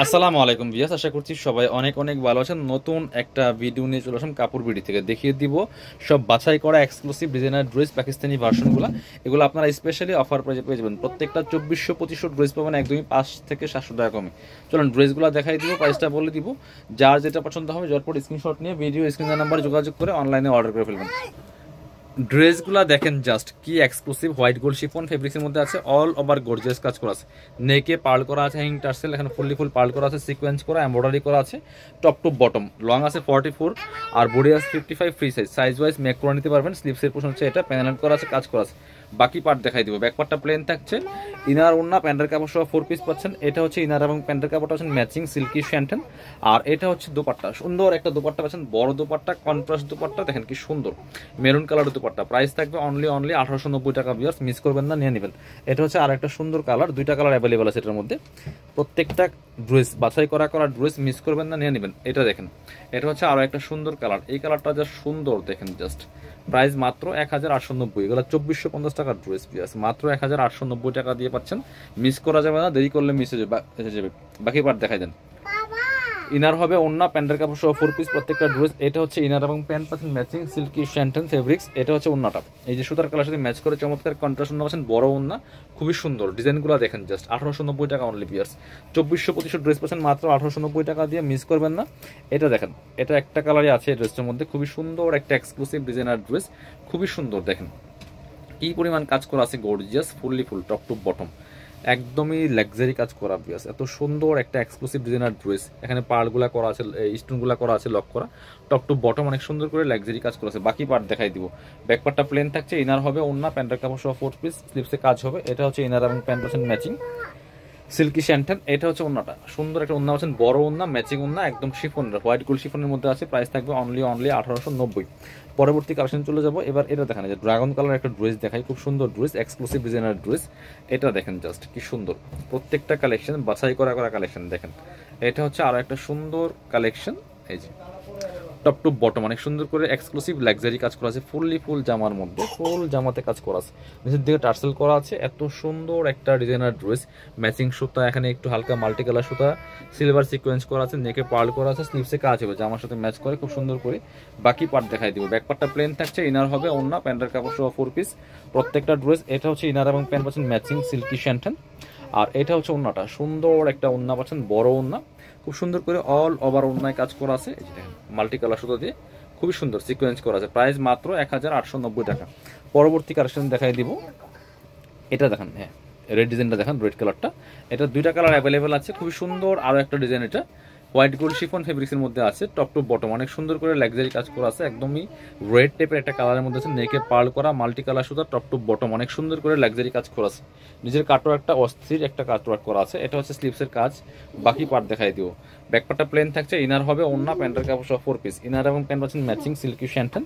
আসসালামু আলাইকুম ভিউয়ার্স, আশা করছি সবাই অনেক অনেক ভালো আছেন। নতুন একটা ভিডিও নিয়ে চলে আসলাম কাপড় বিডি থেকে। দেখিয়ে দিব সব বাছাই করা এক্সক্লুসিভ ডিজাইনার ড্রেস, পাকিস্তানি ভার্সনগুলো। এগুলো আপনারা স্পেশালি অফার প্রাইজে পেয়ে যাবেন। প্রত্যেকটা 2400-2500 ড্রেস পাবেন একদমই 5 থেকে 700 টাকা কমে। চলুন ড্রেসগুলো দেখাই দিব, প্রাইসটা বলে দিব। যার যেটা পছন্দ হবে ঝটপট স্ক্রিনশট নিয়ে ভিডিও স্ক্রিনের নাম্বারে যোগাযোগ করে অনলাইনে অর্ডার করে ফেলবেন। ড্রেসগুলা দেখেন জাস্ট কি এক্সক্লুসিভ হোয়াইট গোল্ড শিফন ফেব্রিক্সের মধ্যে আছে। অল ওভার গর্জিয়াস কাজ করা আছে, নেকে পার্ল করা আছে, হ্যাঙ্গিং টার্সেল এখানে ফুল পার্ল করা আছে, সিকোয়েন্স করা, এমব্রয়ডারি করা আছে। টপ টু বটম লং আছে 44 আর বডি আছে 55। ফ্রি সাইজ ওয়াইজ মেক করে নিতে পারবেন। স্লিপসের পোর্শন হচ্ছে এটা, প্যানেল করা আছে, কাজ করা আছে। বাকি পার্ট দেখাই দিব। ব্যাক পার্টটা প্লেন থাকছে, ইনার ওন্না প্যান্টের কাপড় সহ 4 পিস পাচ্ছেন। এটা হচ্ছে ইনার এবং প্যান্টের কাপড়টা হচ্ছে ম্যাচিং সিল্কি শ্যান্টেন। আর এটা হচ্ছে দোপাট্টা, সুন্দর একটা দোপাট্টা পাচ্ছেন, বড় দোপাট্টা, কন্ট্রাস্ট দোপাট্টা দেখেন কি সুন্দর, মেরুন কালার দোপাট্টা। প্রাইস থাকবে অনলি 1890 টাকা। ভিউয়ার্স মিস করবেন না, নিয়ে নেবেন। এটা হচ্ছে আর একটা সুন্দর কালার, দুইটা কালার অ্যাভেলেবেল আছে এটার মধ্যে। প্রত্যেকটা ড্রেস বাছাই করা ড্রেস, মিস করবেন না, নিয়ে নেবেন। এটা দেখেন, এটা হচ্ছে আরো একটা সুন্দর কালার। এই কালারটা যা সুন্দর দেখেন জাস্ট। প্রাইস মাত্র 1890। এগুলো 2450 টাকার ড্রেস। ভিউয়ার্স মাত্র 1890 টাকা দিয়ে পাচ্ছেন। মিস করা যাবে না, দেরি করলে মিস হয়ে যাবে। বাকি পার্ট দেখাই দেন। ইনার হবে ওন্না প্যান্টের কাপড় সহ 4 পিস প্রত্যেকটা ড্রেস। এটা হচ্ছে ইনার এবং প্যান্ট পাচ্ছেন ম্যাচিং সিল্কি শ্যান্টেন ফেব্রিক্স। এটা হচ্ছে ওন্নাটা, এই যে সুতার কালার সাথে ম্যাচ করে চমৎকার কন্ট্রাস্ট ওন্না পাচ্ছেন, বড় ওন্না, খুবই সুন্দর। ডিজাইনগুলো দেখেন জাস্ট। 1890 টাকা অনলি। ভিউয়ার্স 2400-2500 ড্রেস পাচ্ছেন মাত্র 1890 টাকা দিয়ে, মিস করবেন না। এটা দেখেন, এটা একটা কালারই আছে ড্রেসটার মধ্যে, খুবই সুন্দর একটা এক্সক্লুসিভ ডিজাইনার ড্রেস, খুবই সুন্দর। দেখেন কি পরিমাণ কাজ করা আছে, gorgeous full top to bottom, একদমই লাক্সারি কাজ করা। বিয়াস এত সুন্দর একটা এক্সক্লুসিভ ডিজাইনার ড্রেস। এখানে পার্লগুলা করা আছে, স্টোনগুলা করা আছে, লক করা, টপ টু বটম অনেক সুন্দর করে লাক্সারি কাজ করা আছে। বাকি পার্ট দেখাই দিব। ব্যাক পার্টটা প্লেন থাকছে, ইনার হবে ওন্না প্যান্টের কাপড় সহ 4 পিস, স্লিপসে কাজ হবে। এটা হচ্ছে ইনার এবং প্যান্ট পাচ্ছেন ম্যাচিং সিল্কি শ্যান্টেন। এটা হচ্ছে ওন্নাটা, সুন্দর একটা ওন্না পাচ্ছেন, বড় ওন্না, ম্যাচিং ওন্না, একদম শিফনের হোয়াইট গোল্ড শিফনের মধ্যে আছে। প্রাইস থাকবে অনলি 1890। পরবর্তী কালেকশন চলে যাবো। এবার এটা দেখেন, যে ড্রাগন কালার একটা ড্রেস দেখাই, খুব সুন্দর ড্রেস, এক্সক্লুসিভ ডিজাইনার ড্রেস। এটা দেখেন জাস্ট কি সুন্দর, প্রত্যেকটা কালেকশন বাছাই করা কালেকশন দেখেন। এটা হচ্ছে আরো একটা সুন্দর কালেকশন। এই যে টপ টু বটম অনেক সুন্দর করে এক্সক্লুসিভ লাক্সারি কাজ করা আছে, ফুল জামার মধ্যে, ফুল জামাতে কাজ করা আছে, নিচের দিকে টার্সেল করা আছে। এত সুন্দর একটা ডিজাইনার ড্রেস, ম্যাচিং সুতা, এখানে একটু হালকা মাল্টি কালার সুতা, সিলভার সিকোয়েন্স করা আছে, নেকে পার্ল করা আছে, স্লিভসে কাজ হবে, জামার সাথে ম্যাচ করে খুব সুন্দর করে। বাকি পার্ট দেখাই দিব। ব্যাক পার্টটা প্লেন থাকছে, ইনার হবে ওন্না প্যান্টের কাপড় সহ 4 পিস প্রত্যেকটা ড্রেস। এটা হচ্ছে ইনার এবং প্যান্ট পাচ্ছেন ম্যাচিং সিল্কি শ্যান্টেন। আর এটা হচ্ছে ওন্নাটা, সুন্দর একটা ওন্না পাচ্ছেন, বড় ওন্না, খুব সুন্দর করে অল ওভার ওন্নায় কাজ করা আছে। মাল্টি কালার সুতো দিয়ে খুবই সুন্দর সিকোয়েন্স করা আছে। প্রাইস মাত্র 1890 টাকা। পরবর্তী কালেকশন দেখাই দিব। এটা দেখেন, হ্যাঁ রেড ডিজাইনটা দেখেন, রেড কালারটা। এটা দুইটা কালার অ্যাভেলেবেল আছে, খুবই সুন্দর। আরও একটা ডিজাইন, এটা হোয়াইট গোল্ড শিফন ফেব্রিক্সের মধ্যে আছে, টপ টু বটম অনেক সুন্দর করে লাক্সারি কাজ করা আছে, একদমই রেড টাইপের একটা কালারের মধ্যে আছে, নেকে পার্ল করা, মাল্টি কালার সুতা, টপ টু বটম অনেক সুন্দর করে লাক্সারি কাজ করা আছে। নিজের কাটওয়ার্ক একটা অস্থির একটা কাটওয়ার্ক করা আছে। এটা হচ্ছে স্লিভসের কাজ। বাকি পার্ট দেখাই দিও। ব্যাক পার্টটা প্লেন থাকছে, ইনার হবে ওন্না প্যান্টের কাপড় সহ 4 পিস, ইনার এবং প্যান্ট পাচ্ছেন ম্যাচিং সিল্কি শ্যান্টেন।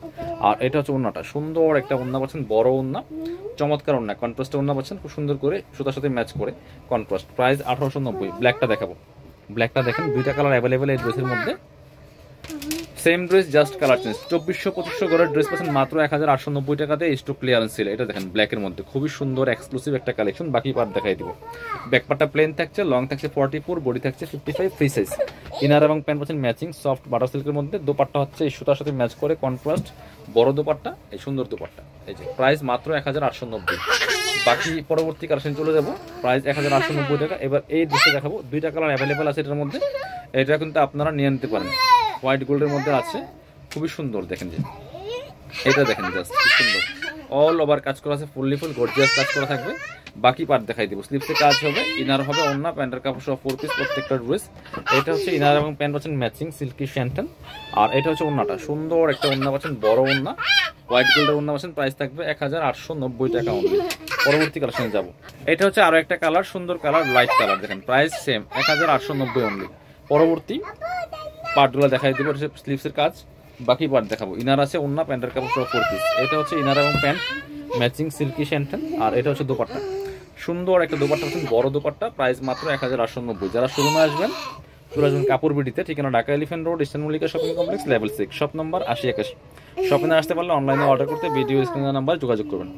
আর এটা হচ্ছে ওন্নাটা, সুন্দর একটা ওন্না পাচ্ছেন, বড় ওন্না, চমৎকার ওন্না, কন্ট্রাস্টে ওন্না পাচ্ছেন, খুব সুন্দর করে সুতার সাথে ম্যাচ করে কন্ট্রাস্ট। প্রাইস 1890। ব্ল্যাকটা দেখাবো। ব্ল্যাকটা দেখেন, দুইটা কালার অ্যাভেলেবেল এই ড্রেসের মধ্যে, same dress just colour change. 2400-2500 করে ড্রেস পাচ্ছেন মাত্র 1890 টাকাতে, স্টক ক্লিয়ারেন্স সেল। এটা দেখেন ব্ল্যাকের মধ্যে খুবই সুন্দর এক্সক্লুসিভ একটা কালেকশন। বাকি পার্ট দেখাই দিব। ব্যাক পার্টটা প্লেন থাকছে, লং থাকছে 44, বডি থাকছে 55। ফ্রি সাইজ, ইনার এবং প্যান্ট পাচ্ছেন ম্যাচিং সফট বাটার সিল্কের মধ্যে। দোপাট্টা হচ্ছে এই সুতার সাথে ম্যাচ করে কন্ট্রাস্ট, বড় দোপাট্টা, এই সুন্দর দোপাট্টা। এই যে প্রাইস মাত্র 1890। বাকি পরবর্তী কালেকশন চলে যাব। প্রাইস 1890 টাকা। এবার এই ড্রেসটা দেখাবো, দুইটা কালার অ্যাভেলেবেল আছে এটার মধ্যে। এটা কিন্তু আপনারা নিয়ে নিতে পারেন, হোয়াইট গোল্ডের মধ্যে আছে, খুবই সুন্দর। দেখেন যে এটা দেখেন জাস্ট কি সুন্দর, অল ওভার কাজ করা আছে, ফুল গর্জিয়াস কাজ করা থাকবে। বাকি পার্ট দেখাই দিব। স্লিভসে কাজ হবে, ইনার হবে ওন্না প্যান্টের কাপড় সহ 4 পিস প্রত্যেকটা ড্রেস। এটা হচ্ছে ইনার এবং প্যান্ট পাচ্ছেন ম্যাচিং সিল্কি শ্যান্টেন। আর এটা হচ্ছে ওন্নাটা, সুন্দর একটা ওন্না পাচ্ছেন, বড় ওন্না, হোয়াইট গোল্ডের ওন্না পাচ্ছেন। প্রাইস থাকবে 1890 টাকা অনলি। পরবর্তী কালেকশনে যাব। এটা হচ্ছে আরো একটা কালার, সুন্দর কালার, লাইট কালার। দেখেন প্রাইস সেম 1890 অনলি। পরবর্তী পার্টগুলো দেখাই দিব। স্লিভসের কাজ। বাকি পার্ট দেখাবো। ইনার আছে ওন্না প্যান্টের কাপড় সহ 4 পিস। এটা হচ্ছে ইনার এবং প্যান্ট ম্যাচিং সিল্কি শ্যান্টেন। আর এটা হচ্ছে দোপাট্টা, সুন্দর একটা দোপাট্টা পাচ্ছেন, বড় দোপাট্টা। প্রাইস মাত্র 1890। যারা শোরুমে আসবেন চলে আসবেন কাপড় বিডিতে, ঠিকানা Dhaka elephant road, eastern Mallika shopping complex, level 6, shop number 8081। শপিংয়ে আসতে পারলে অনলাইনে অর্ডার করতে ভিডিও স্ক্রিনের নাম্বার যোগাযোগ করবেন।